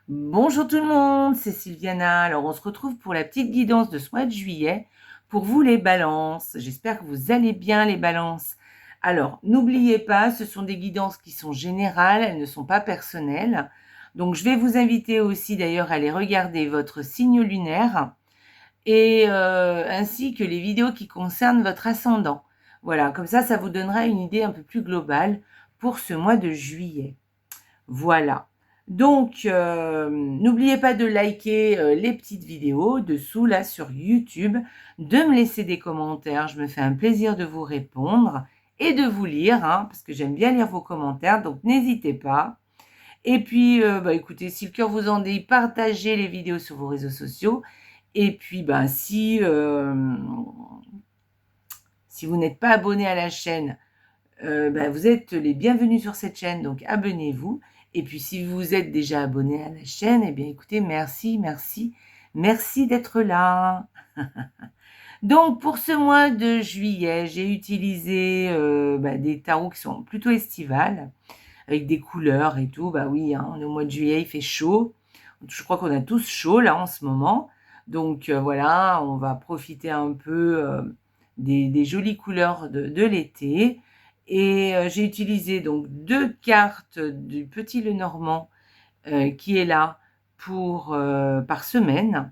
Bonjour tout le monde, c'est Sylviana. Alors on se retrouve pour la petite guidance de ce mois de juillet pour vous les balances. J'espère que vous allez bien les balances. Alors n'oubliez pas, ce sont des guidances qui sont générales, elles ne sont pas personnelles. Donc je vais vous inviter aussi d'ailleurs à aller regarder votre signe lunaire et ainsi que les vidéos qui concernent votre ascendant. Voilà, comme ça vous donnera une idée un peu plus globale pour ce mois de juillet. Voilà. Donc, n'oubliez pas de liker les petites vidéos dessous, là, sur YouTube, de me laisser des commentaires. Je me fais un plaisir de vous répondre et de vous lire, hein, parce que j'aime bien lire vos commentaires, donc n'hésitez pas. Et puis, écoutez, si le cœur vous en dit, partagez les vidéos sur vos réseaux sociaux. Et puis, si vous n'êtes pas abonné à la chaîne, vous êtes les bienvenus sur cette chaîne, donc abonnez-vous. Et puis si vous êtes déjà abonné à la chaîne, eh bien écoutez, merci, merci, merci d'être là. Donc pour ce mois de juillet, j'ai utilisé des tarots qui sont plutôt estivales, avec des couleurs et tout. Bah oui, hein, on est au mois de juillet, il fait chaud. Je crois qu'on a tous chaud là en ce moment. Donc voilà, on va profiter un peu des jolies couleurs de l'été. Et j'ai utilisé donc 2 cartes du Petit Lenormand qui est là par semaine.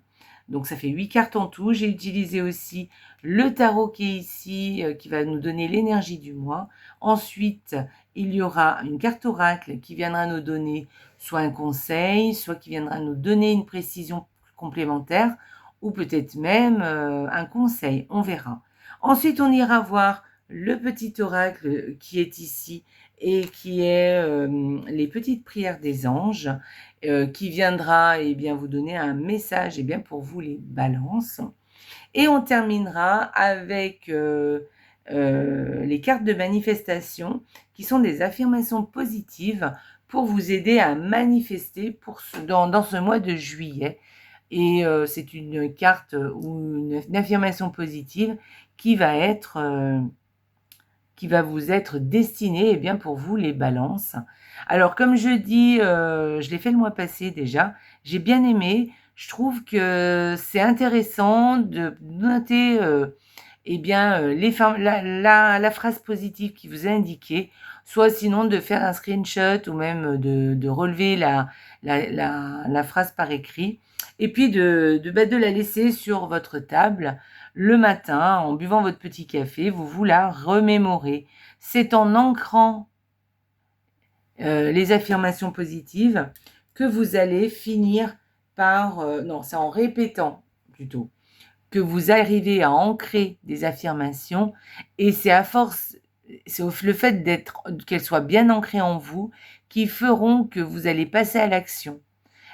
Donc ça fait 8 cartes en tout. J'ai utilisé aussi le tarot qui est ici, qui va nous donner l'énergie du mois. Ensuite, il y aura une carte oracle qui viendra nous donner soit un conseil, soit qui viendra nous donner une précision complémentaire, ou peut-être même un conseil, on verra. Ensuite, on ira voir le petit oracle qui est ici et qui est les petites prières des anges, qui viendra vous donner un message pour vous les balances. Et on terminera avec les cartes de manifestation qui sont des affirmations positives pour vous aider à manifester dans ce mois de juillet. Et c'est une carte ou une affirmation positive qui va vous être destinée pour vous les balances. Alors comme je dis, je l'ai fait le mois passé déjà, j'ai bien aimé. Je trouve que c'est intéressant de noter la phrase positive qui vous est indiquée, soit sinon de faire un screenshot ou même de relever la phrase par écrit, et puis de la laisser sur votre table le matin en buvant votre petit café, vous la remémorez. C'est en ancrant les affirmations positives que vous allez finir non, c'est en répétant plutôt, que vous arrivez à ancrer des affirmations, et c'est le fait qu'elles soient bien ancrées en vous qui feront que vous allez passer à l'action.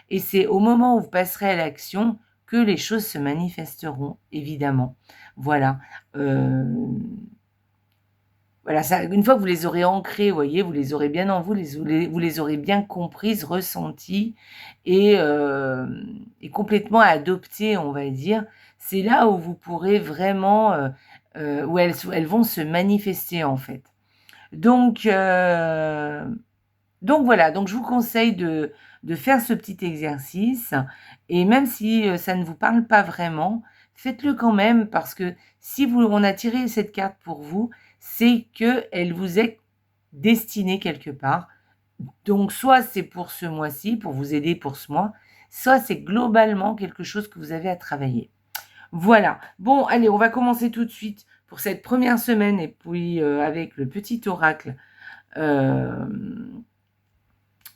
Et c'est au moment où vous passerez à l'action que les choses se manifesteront, évidemment. Voilà. Voilà, ça, une fois que vous les aurez ancrées, vous voyez, vous les aurez bien en vous, vous les aurez bien comprises, ressenties et complètement adoptées, on va dire. C'est là où vous pourrez vraiment, où elles vont se manifester en fait. Donc, voilà, donc je vous conseille de faire ce petit exercice, et même si ça ne vous parle pas vraiment, faites-le quand même, parce que si on a tiré cette carte pour vous, c'est qu'elle vous est destinée quelque part. Donc soit c'est pour ce mois-ci, pour vous aider pour ce mois, soit c'est globalement quelque chose que vous avez à travailler. Voilà. Bon, allez, on va commencer tout de suite pour cette première semaine, et puis avec le petit oracle,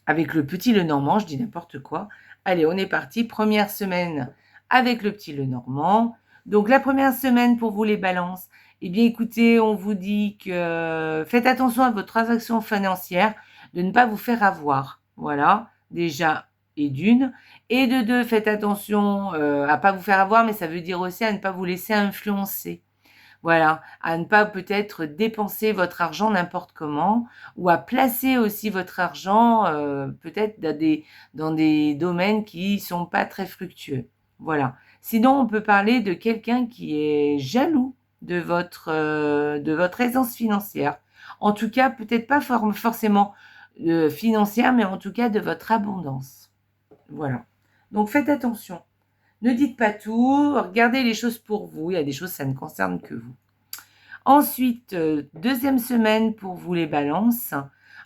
avec le petit Lenormand, je dis n'importe quoi. Allez, on est parti. Première semaine avec le petit Lenormand. Donc la première semaine pour vous les balances, eh bien écoutez, on vous dit que faites attention à vos transactions financières, de ne pas vous faire avoir. Voilà, déjà, et d'une. Et de deux, faites attention à pas vous faire avoir, mais ça veut dire aussi à ne pas vous laisser influencer. Voilà, à ne pas peut-être dépenser votre argent n'importe comment, ou à placer aussi votre argent peut-être dans des domaines qui sont pas très fructueux. Voilà. Sinon, on peut parler de quelqu'un qui est jaloux de votre aisance financière. En tout cas, peut-être pas forcément financière, mais en tout cas de votre abondance. Voilà. Donc faites attention. Ne dites pas tout, regardez les choses pour vous. Il y a des choses, ça ne concerne que vous. Ensuite, deuxième semaine pour vous les balances.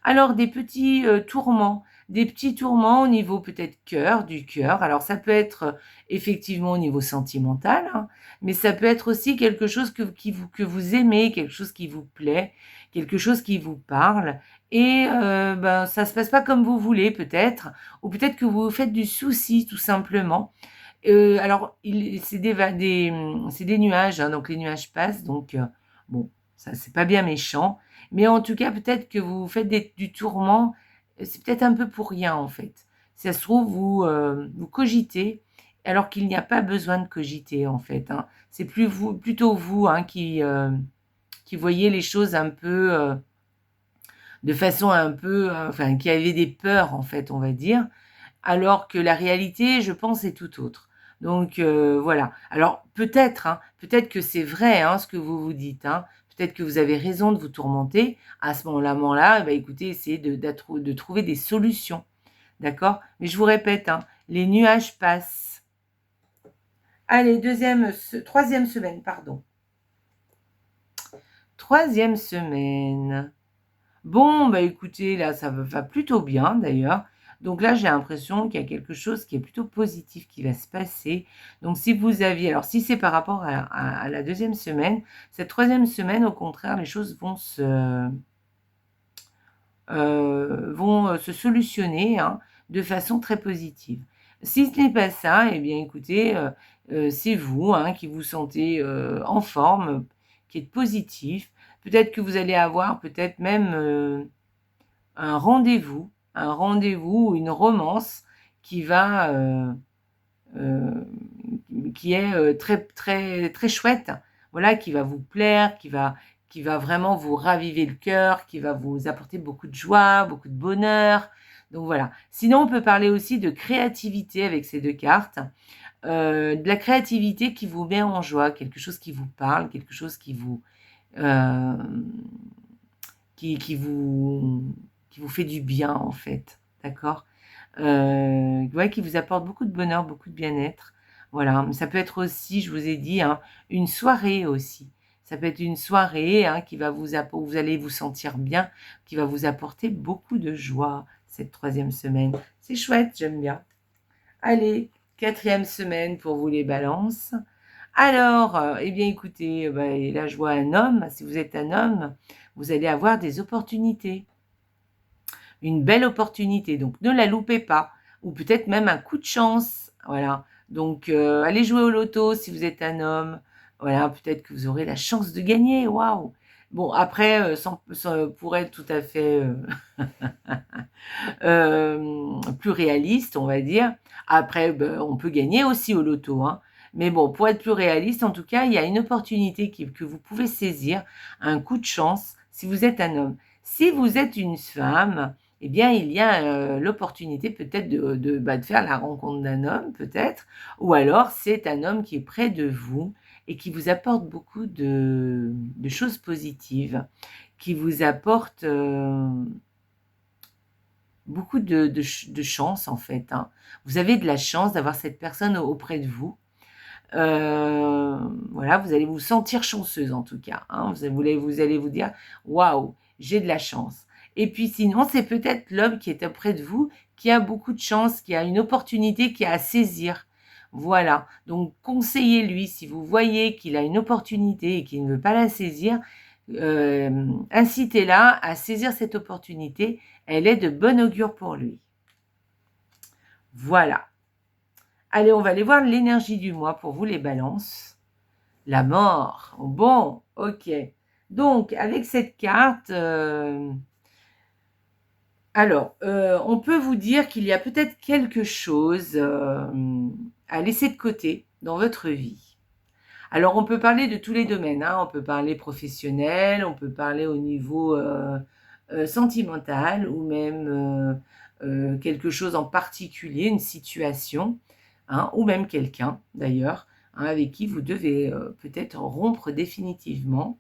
Alors des petits tourments au niveau peut-être du cœur. Alors ça peut être effectivement au niveau sentimental, hein, mais ça peut être aussi quelque chose que vous aimez, quelque chose qui vous plaît, quelque chose qui vous parle. Et ben, ça se passe pas comme vous voulez peut-être, ou peut-être que vous vous faites du souci tout simplement. Alors, c'est des nuages, hein, donc les nuages passent, donc bon, ça c'est pas bien méchant, mais en tout cas, peut-être que vous faites du tourment, c'est peut-être un peu pour rien en fait. Si ça se trouve, vous cogitez, alors qu'il n'y a pas besoin de cogiter en fait, hein. C'est plutôt vous hein, qui voyez les choses un peu de façon un peu, enfin, qui avez des peurs en fait, on va dire, alors que la réalité, je pense, est tout autre. Donc voilà. Alors peut-être, hein, peut-être que c'est vrai hein, ce que vous vous dites. Hein. Peut-être que vous avez raison de vous tourmenter. À ce moment-là, eh ben, écoutez, essayez de trouver des solutions. D'accord? Mais je vous répète, hein, les nuages passent. Allez, troisième semaine, pardon. Troisième semaine. Bon, bah écoutez, là, ça va plutôt bien d'ailleurs. Donc là, j'ai l'impression qu'il y a quelque chose qui est plutôt positif qui va se passer. Donc si vous aviez, alors si c'est par rapport à la deuxième semaine, cette troisième semaine, au contraire, les choses vont se solutionner hein, de façon très positive. Si ce n'est pas ça, eh bien écoutez, c'est vous hein, qui vous sentez en forme, qui êtes positif. Peut-être que vous allez avoir peut-être même un rendez-vous, une romance qui va, qui est très, très, très chouette. Voilà, qui va vous plaire, qui va vraiment vous raviver le cœur, qui va vous apporter beaucoup de joie, beaucoup de bonheur. Donc voilà. Sinon, on peut parler aussi de créativité avec ces deux cartes. De la créativité qui vous met en joie, quelque chose qui vous parle, quelque chose euh, qui vous fait du bien en fait, d'accord ouais, qui vous apporte beaucoup de bonheur, beaucoup de bien-être. Voilà, mais ça peut être aussi, je vous ai dit, hein, une soirée aussi. Ça peut être une soirée hein, où vous allez vous sentir bien, qui va vous apporter beaucoup de joie cette troisième semaine. C'est chouette, j'aime bien. Allez, quatrième semaine pour vous les balances. Alors, eh bien écoutez, bah, et là je vois un homme. Si vous êtes un homme, vous allez avoir des opportunités. Une belle opportunité, donc ne la loupez pas. Ou peut-être même un coup de chance. Voilà. Donc, allez jouer au loto si vous êtes un homme. Voilà, peut-être que vous aurez la chance de gagner. Waouh! Bon, après, pour être tout à fait plus réaliste, on va dire. Après, ben, on peut gagner aussi au loto, hein. Mais bon, pour être plus réaliste, en tout cas, il y a une opportunité que vous pouvez saisir, un coup de chance, si vous êtes un homme. Si vous êtes une femme, eh bien, il y a l'opportunité peut-être de faire la rencontre d'un homme, peut-être, ou alors c'est un homme qui est près de vous et qui vous apporte beaucoup de choses positives, qui vous apporte beaucoup de chance en fait, hein. Vous avez de la chance d'avoir cette personne auprès de vous. Voilà, vous allez vous sentir chanceuse en tout cas, hein. Vous allez vous dire: «Waouh, j'ai de la chance» et puis sinon, c'est peut-être l'homme qui est auprès de vous, qui a beaucoup de chance, qui a une opportunité qui a à saisir. Voilà, donc conseillez-lui si vous voyez qu'il a une opportunité et qu'il ne veut pas la saisir, incitez-la à saisir cette opportunité, elle est de bon augure pour lui. Voilà. Allez, on va aller voir l'énergie du mois pour vous les balances. La mort. Bon, ok. Donc, avec cette carte, on peut vous dire qu'il y a peut-être quelque chose à laisser de côté dans votre vie. Alors, on peut parler de tous les domaines, hein. On peut parler professionnel, on peut parler au niveau sentimental ou même quelque chose en particulier, une situation, hein, ou même quelqu'un d'ailleurs, hein, avec qui vous devez peut-être rompre définitivement.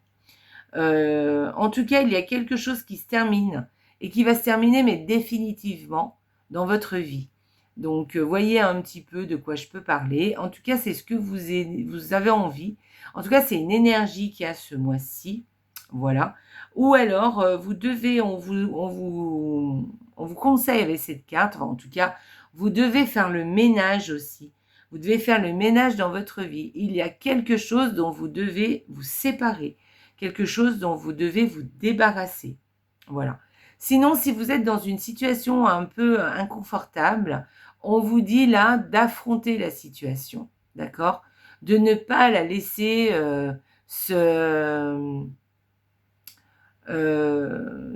En tout cas, il y a quelque chose qui se termine et qui va se terminer, mais définitivement dans votre vie. Donc, voyez un petit peu de quoi je peux parler. En tout cas, c'est ce que vous avez envie. En tout cas, c'est une énergie qu'il y a ce mois-ci. Voilà. Ou alors, vous devez, on vous conseille avec cette carte, enfin, en tout cas, vous devez faire le ménage aussi. Vous devez faire le ménage dans votre vie. Il y a quelque chose dont vous devez vous séparer, quelque chose dont vous devez vous débarrasser. Voilà. Sinon, si vous êtes dans une situation un peu inconfortable, on vous dit là d'affronter la situation, d'accord? De ne pas la laisser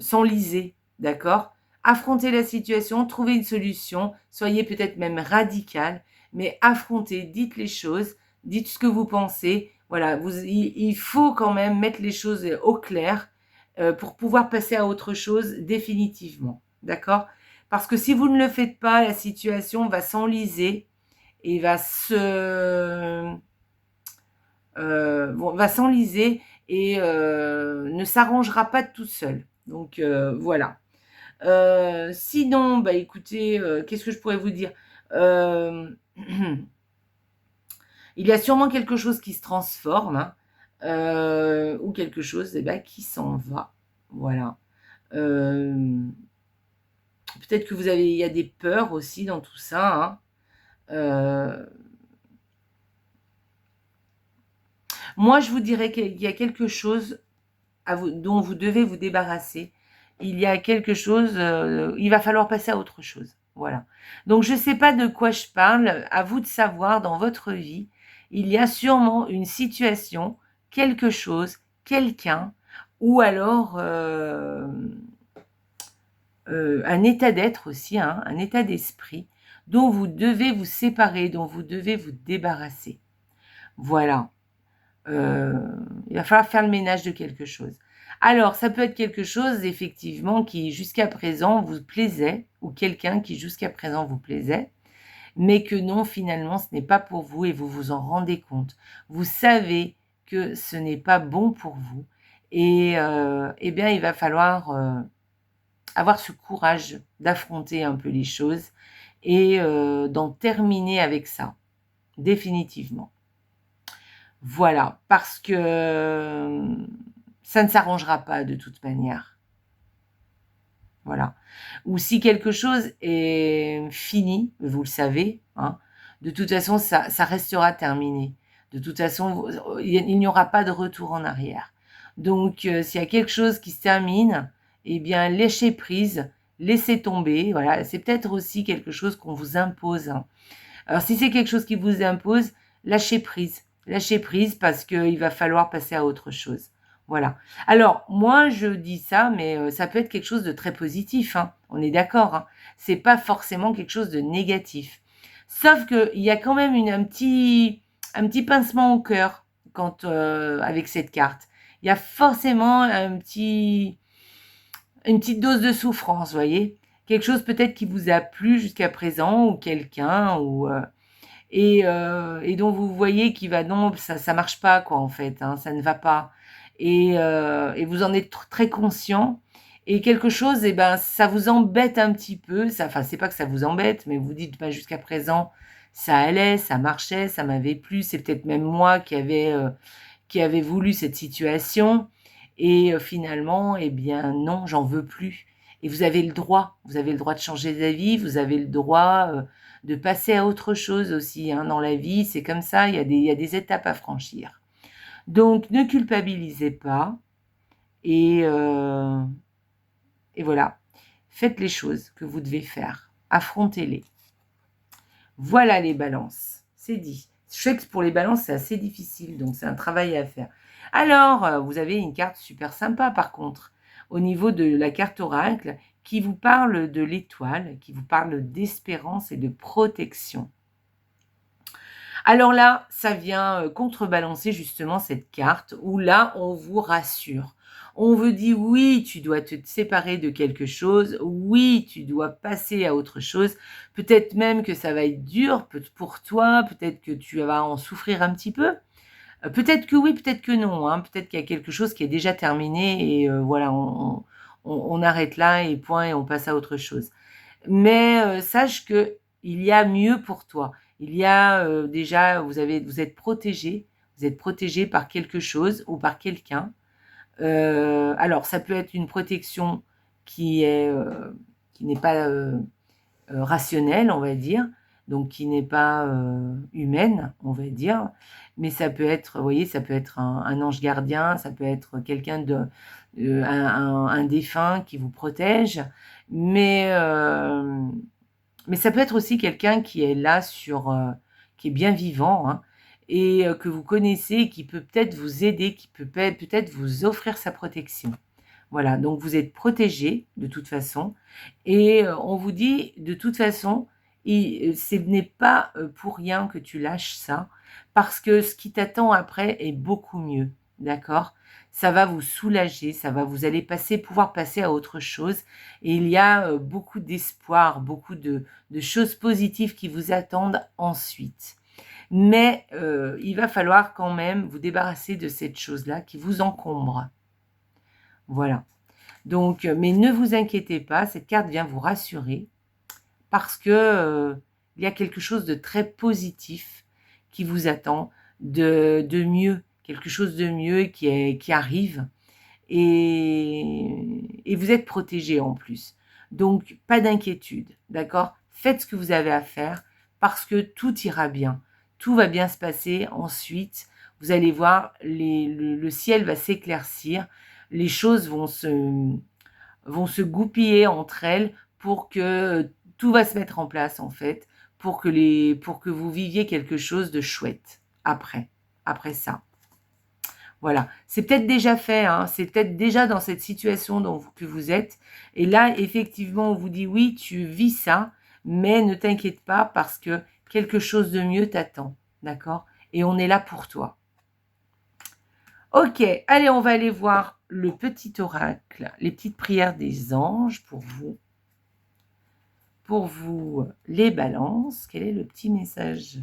s'enliser, d'accord? Affrontez la situation, trouvez une solution, soyez peut-être même radical, mais affrontez, dites les choses, dites ce que vous pensez. Voilà, il faut quand même mettre les choses au clair pour pouvoir passer à autre chose définitivement, d'accord? Parce que si vous ne le faites pas, la situation va s'enliser et va s'enliser et ne s'arrangera pas tout seul. Donc voilà. Sinon, bah écoutez, qu'est-ce que je pourrais vous dire? Il y a sûrement quelque chose qui se transforme, hein, ou quelque chose qui s'en va. Voilà. Peut-être que il y a des peurs aussi dans tout ça, hein. Moi, je vous dirais qu'il y a quelque chose dont vous devez vous débarrasser. Il y a quelque chose, il va falloir passer à autre chose. Voilà. Donc, je ne sais pas de quoi je parle. À vous de savoir dans votre vie. Il y a sûrement une situation, quelque chose, quelqu'un, ou alors un état d'être aussi, hein, un état d'esprit dont vous devez vous séparer, dont vous devez vous débarrasser. Voilà. Il va falloir faire le ménage de quelque chose. Alors, ça peut être quelque chose, effectivement, qui jusqu'à présent vous plaisait, ou quelqu'un qui jusqu'à présent vous plaisait, mais que non, finalement, ce n'est pas pour vous et vous vous en rendez compte. Vous savez que ce n'est pas bon pour vous et eh bien, il va falloir avoir ce courage d'affronter un peu les choses et d'en terminer avec ça, définitivement. Voilà, parce que ça ne s'arrangera pas de toute manière. Voilà. Ou si quelque chose est fini, vous le savez, hein, de toute façon, ça restera terminé. De toute façon, il n'y aura pas de retour en arrière. Donc, s'il y a quelque chose qui se termine, eh bien, lâchez prise, laissez tomber. Voilà, c'est peut-être aussi quelque chose qu'on vous impose, hein. Alors, si c'est quelque chose qui vous impose, lâchez prise. Lâchez prise parce qu'il va falloir passer à autre chose. Voilà. Alors, moi, je dis ça, mais ça peut être quelque chose de très positif, hein. On est d'accord, hein. C'est pas forcément quelque chose de négatif. Sauf qu'il y a quand même un petit pincement au cœur avec cette carte. Il y a forcément une petite dose de souffrance, voyez? Quelque chose peut-être qui vous a plu jusqu'à présent ou quelqu'un et dont vous voyez qu'il va non, ça marche pas quoi en fait, hein, ça ne va pas et vous en êtes très conscient et quelque chose et ben ça vous embête un petit peu, ça enfin c'est pas que ça vous embête mais vous dites: «Bah, jusqu'à présent ça allait, ça marchait, ça m'avait plu, c'est peut-être même moi qui avait voulu cette situation et finalement, eh bien non, j'en veux plus. Et vous avez le droit de changer d'avis, vous avez le droit de passer à autre chose aussi, hein, dans la vie, c'est comme ça, il y a des étapes à franchir. Donc ne culpabilisez pas et, euh, et voilà, faites les choses que vous devez faire, affrontez-les. Voilà les balances, c'est dit. Je sais que pour les balances, c'est assez difficile, donc c'est un travail à faire. Alors, vous avez une carte super sympa par contre, au niveau de la carte oracle, qui vous parle de l'étoile, qui vous parle d'espérance et de protection. Alors là, ça vient contrebalancer justement cette carte, où là, on vous rassure. On vous dit oui, tu dois te séparer de quelque chose, oui, tu dois passer à autre chose. Peut-être même que ça va être dur pour toi, peut-être que tu vas en souffrir un petit peu. Peut-être que oui, peut-être que non, hein. Peut-être qu'il y a quelque chose qui est déjà terminé et voilà, on arrête là et point et on passe à autre chose. Mais sache que il y a mieux pour toi. Il y a déjà, vous êtes protégé. Vous êtes protégé par quelque chose ou par quelqu'un. Alors, ça peut être une protection qui n'est pas rationnelle, on va dire, donc qui n'est pas humaine, on va dire, mais ça peut être, vous voyez, ça peut être un ange gardien, ça peut être quelqu'un un défunt qui vous protège, mais ça peut être aussi quelqu'un qui est là qui est bien vivant, hein, et que vous connaissez, qui peut peut-être vous aider, qui peut peut-être vous offrir sa protection. Voilà, donc vous êtes protégé de toute façon, et on vous dit de toute façon, ce n'est pas pour rien que tu lâches ça, parce que ce qui t'attend après est beaucoup mieux, d'accord? Ça va vous soulager, vous allez pouvoir passer à autre chose, et il y a beaucoup d'espoir, beaucoup de choses positives qui vous attendent ensuite. Mais il va falloir quand même vous débarrasser de cette chose-là qui vous encombre. Voilà. Donc, mais ne vous inquiétez pas, cette carte vient vous rassurer parce que il y a quelque chose de très positif qui vous attend, de mieux, quelque chose de mieux qui arrive, et vous êtes protégé en plus. Donc, pas d'inquiétude, d'accord? Faites ce que vous avez à faire parce que tout ira bien. Tout va bien se passer ensuite. Vous allez voir, le ciel va s'éclaircir. Les choses vont se goupiller entre elles pour que tout va se mettre en place, en fait, pour que vous viviez quelque chose de chouette après ça. Voilà, c'est peut-être déjà fait, hein, c'est peut-être déjà dans cette situation que vous êtes. Et là, effectivement, on vous dit oui, tu vis ça, mais ne t'inquiète pas parce que quelque chose de mieux t'attend, d'accord? Et on est là pour toi. Ok, allez, on va aller voir le petit oracle, les petites prières des anges pour vous. Pour vous, les balances, quel est le petit message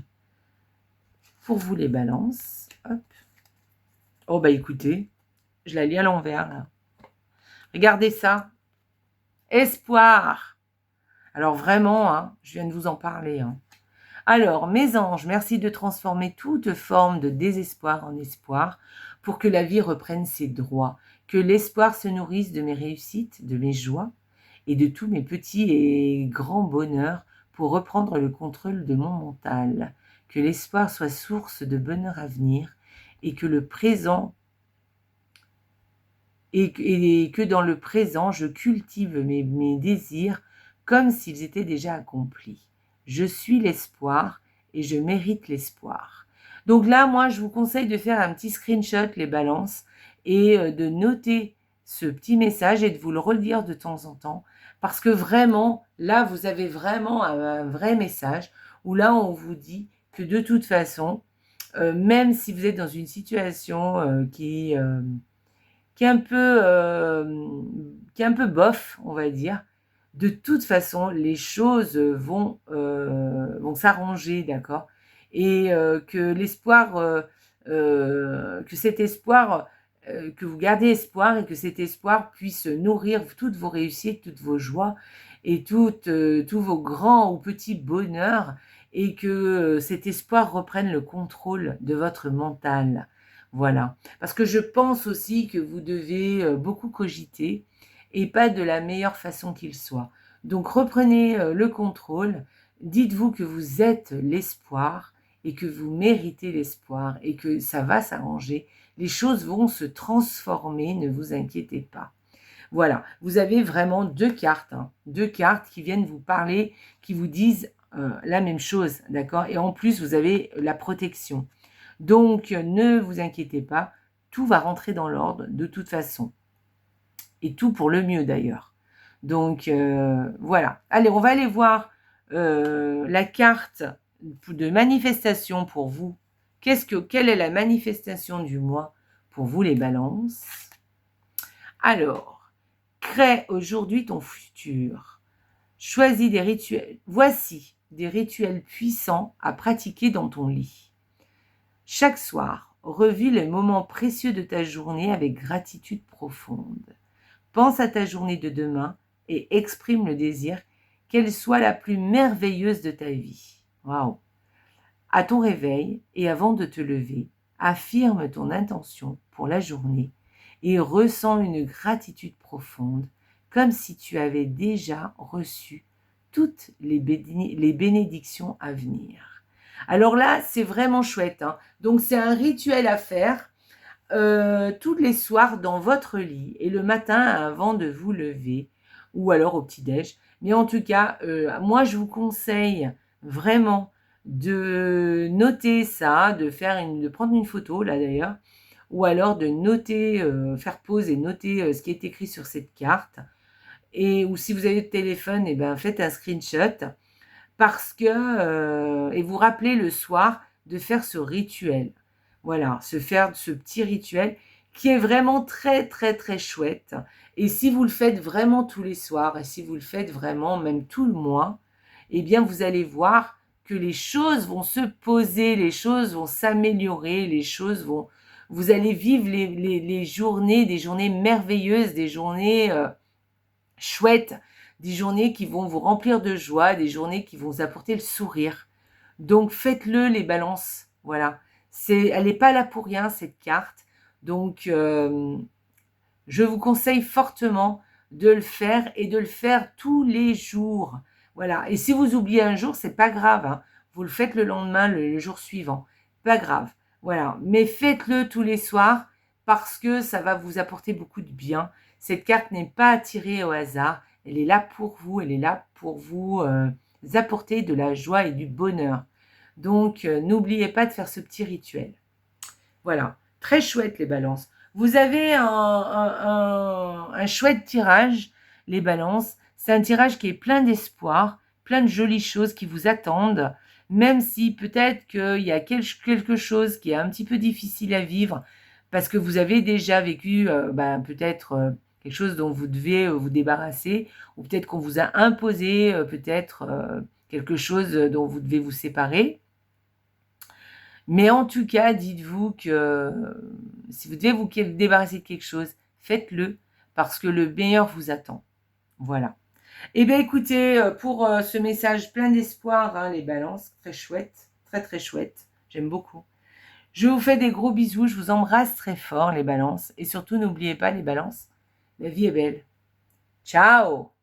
pour vous, les balances? Hop. Oh, bah écoutez, je la lis à l'envers, là. Regardez ça. Espoir. Alors vraiment, hein, je viens de vous en parler. Hein. Alors, mes anges, merci de transformer toute forme de désespoir en espoir pour que la vie reprenne ses droits, que l'espoir se nourrisse de mes réussites, de mes joies et de tous mes petits et grands bonheurs pour reprendre le contrôle de mon mental, que l'espoir soit source de bonheur à venir et que le présent et que dans le présent, je cultive mes désirs comme s'ils étaient déjà accomplis. Je suis l'espoir et je mérite l'espoir. Donc là, moi, je vous conseille de faire un petit screenshot, les balances, et de noter ce petit message et de vous le relire de temps en temps, parce que vraiment, là, vous avez vraiment un vrai message, où là, on vous dit que de toute façon, même si vous êtes dans une situation qui est un peu bof, on va dire. De toute façon, les choses vont s'arranger, d'accord? Et que cet espoir, que vous gardez espoir et que cet espoir puisse nourrir toutes vos réussites, toutes vos joies et tous vos grands ou petits bonheurs, et que cet espoir reprenne le contrôle de votre mental. Voilà. Parce que je pense aussi que vous devez beaucoup cogiter et pas de la meilleure façon qu'il soit. Donc reprenez le contrôle, dites-vous que vous êtes l'espoir et que vous méritez l'espoir et que ça va s'arranger. Les choses vont se transformer, ne vous inquiétez pas. Voilà, vous avez vraiment deux cartes qui viennent vous parler, qui vous disent la même chose, d'accord? Et en plus, vous avez la protection. Donc, ne vous inquiétez pas, tout va rentrer dans l'ordre de toute façon. Et tout pour le mieux d'ailleurs. Donc, voilà. Allez, on va aller voir la carte de manifestation pour vous. Quelle est la manifestation du mois pour vous, les balances? Alors, crée aujourd'hui ton futur. Choisis des rituels. Voici des rituels puissants à pratiquer dans ton lit. Chaque soir, revis les moments précieux de ta journée avec gratitude profonde. Pense à ta journée de demain et exprime le désir qu'elle soit la plus merveilleuse de ta vie. Waouh! À ton réveil et avant de te lever, affirme ton intention pour la journée et ressens une gratitude profonde, comme si tu avais déjà reçu toutes les bénédictions à venir. Alors là, c'est vraiment chouette, hein. Donc c'est un rituel à faire tous les soirs dans votre lit et le matin avant de vous lever ou alors au petit-déj. Mais en tout cas, moi je vous conseille vraiment de noter ça, de prendre une photo là d'ailleurs, ou alors de noter, faire pause et noter, ce qui est écrit sur cette carte et ou si vous avez le téléphone et ben faites un screenshot parce que, et vous rappelez le soir de faire ce rituel. Voilà, se faire ce petit rituel qui est vraiment très, très, très chouette et si vous le faites vraiment tous les soirs et si vous le faites vraiment même tout le mois, eh bien vous allez voir que les choses vont se poser, les choses vont s'améliorer, les choses vont vous allez vivre les journées, des journées merveilleuses, des journées, chouettes, des journées qui vont vous remplir de joie, des journées qui vont vous apporter le sourire. Donc faites-le les balances, voilà. Elle n'est pas là pour rien cette carte. Donc je vous conseille fortement de le faire et de le faire tous les jours. Voilà. Et si vous oubliez un jour, c'est pas grave, hein. Vous le faites le lendemain, le jour suivant. Pas grave. Voilà. Mais faites-le tous les soirs parce que ça va vous apporter beaucoup de bien. Cette carte n'est pas à tirer au hasard. Elle est là pour vous. Elle est là pour vous apporter de la joie et du bonheur. Donc, n'oubliez pas de faire ce petit rituel. Voilà. Très chouette les balances. Vous avez un chouette tirage, les balances. C'est un tirage qui est plein d'espoir, plein de jolies choses qui vous attendent, même si peut-être qu'il y a quelque chose qui est un petit peu difficile à vivre, parce que vous avez déjà vécu peut-être quelque chose dont vous devez vous débarrasser, ou peut-être qu'on vous a imposé peut-être quelque chose dont vous devez vous séparer. Mais en tout cas, dites-vous que si vous devez vous débarrasser de quelque chose, faites-le parce que le meilleur vous attend. Voilà. Eh bien, écoutez, pour ce message plein d'espoir, hein, les balances, très chouette, très très chouette, j'aime beaucoup. Je vous fais des gros bisous, je vous embrasse très fort, les balances. Et surtout, n'oubliez pas, les balances, la vie est belle. Ciao!